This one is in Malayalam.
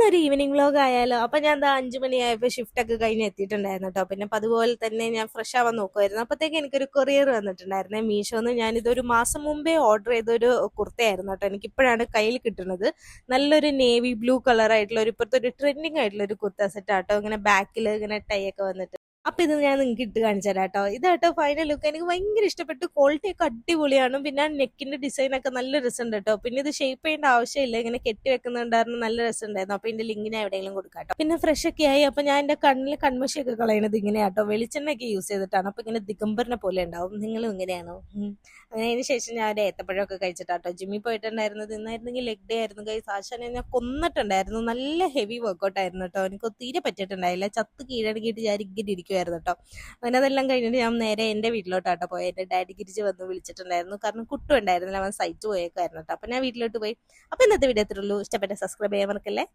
ഇന്നൊരു ഈവനിങ് വ്ലോഗ് ആയാലോ. അപ്പൊ ഞാൻ എന്താ 5 മണിയായപ്പോ ഷിഫ്റ്റ് ഒക്കെ കഴിഞ്ഞ് എത്തിയിട്ടുണ്ടായിരുന്നു കേട്ടോ. പിന്നെ അപ്പൊ അതുപോലെ തന്നെ ഞാൻ ഫ്രഷ് ആവാൻ നോക്കുമായിരുന്നു. അപ്പത്തേക്ക് എനിക്കൊരു കൊറിയർ വന്നിട്ടുണ്ടായിരുന്നേ മീഷോന്ന്. ഞാനിതൊരു മാസം മുമ്പേ ഓർഡർ ചെയ്തൊരു കുർത്തയായിരുന്നു കേട്ടോ. എനിക്കിപ്പോഴാണ് കയ്യിൽ കിട്ടുന്നത്. നല്ലൊരു നേവി ബ്ലൂ കളർ ആയിട്ടുള്ള ഒരു ഇപ്പോഴത്തെ ഒരു ട്രെൻഡിങ് ആയിട്ടുള്ള ഒരു കുർത്ത സെറ്റ് ആട്ടോ. ഇങ്ങനെ ബാക്കിൽ ഇങ്ങനെ ടൈ ഒക്കെ വന്നിട്ട്. അപ്പൊ ഇത് ഞാൻ നിങ്ങൾക്ക് ഇട്ട് കാണിച്ചു തരാം കേട്ടോ. ഇതാട്ടോ ഫൈനൽ ലുക്ക്. എനിക്ക് ഭയങ്കര ഇഷ്ടപ്പെട്ടു. ക്വാളിറ്റി ഒക്കെ അടിപൊളിയാണ്. പിന്നെ ആ നെക്കിന്റെ ഡിസൈൻ ഒക്കെ നല്ല രസമുണ്ട് കേട്ടോ. പിന്നെ ഇത് ഷേപ്പ് ചെയ്യേണ്ട ആവശ്യമില്ല, ഇങ്ങനെ കെട്ടി വെക്കുന്നുണ്ടായിരുന്നു. നല്ല രസമുണ്ടായിരുന്നു. അപ്പൊ ഇതിന്റെ ലിങ്ക് ഞാൻ എവിടെയെങ്കിലും കൊടുക്കാം കേട്ടോ. പിന്നെ ഫ്രഷ് ഒക്കെ ആയി. അപ്പൊ ഞാൻ എന്റെ കണ്ണിൽ കൺമഷിയൊക്കെ കളയണത് ഇങ്ങനെയാട്ടോ, വെളിച്ചെണ്ണയൊക്കെ യൂസ് ചെയ്തിട്ടാണ്. അപ്പൊ ഇങ്ങനെ ദിഗംബറിനെ പോലെ ഉണ്ടാവും. നിങ്ങളും ഇങ്ങനെയാണോ? അങ്ങനെ അതിന് ശേഷം ഞാൻ ഒരു ഏത്തപ്പഴമൊക്കെ കഴിച്ചിട്ടാട്ടോ ജിമ്മിൽ പോയിട്ടുണ്ടായിരുന്നത്. ഇന്നായിരുന്നെങ്കിൽ ലെഗ് ഡേ ആയിരുന്നു ഗൈസ്. ആശാനെ ഞാൻ കൊന്നിട്ടുണ്ടായിരുന്നു. നല്ല ഹെവി വർക്കൗട്ട് ആയിരുന്നു കേട്ടോ. എനിക്ക് തീരെ പറ്റിയിട്ടുണ്ടായില്ല. ചത്ത് കീഴടങ്ങിയിട്ട് ഞാൻ ഇങ്ങനെ ഇരിക്കുമായിരുന്നു കേട്ടോ. അങ്ങനെ അതെല്ലാം കഴിഞ്ഞിട്ട് ഞാൻ നേരെ എൻ്റെ വീട്ടിലോട്ടാട്ടോ പോയി. എൻ്റെ ഡാഡി തിരിച്ച് വന്ന് വിളിച്ചിട്ടുണ്ടായിരുന്നു. കാരണം കുട്ടും ഉണ്ടായിരുന്നില്ല, അവൻ സൈറ്റ് പോയേക്കായിരുന്നു കേട്ടോ. അപ്പം ഞാൻ വീട്ടിലോട്ട് പോയി. അപ്പം ഇന്നത്തെ വീഡിയോ എത്രയുള്ളൂ. ഇഷ്ടപ്പെട്ട സബ്സ്ക്രൈബ് ചെയ്യാൻ മറക്കല്ലേ.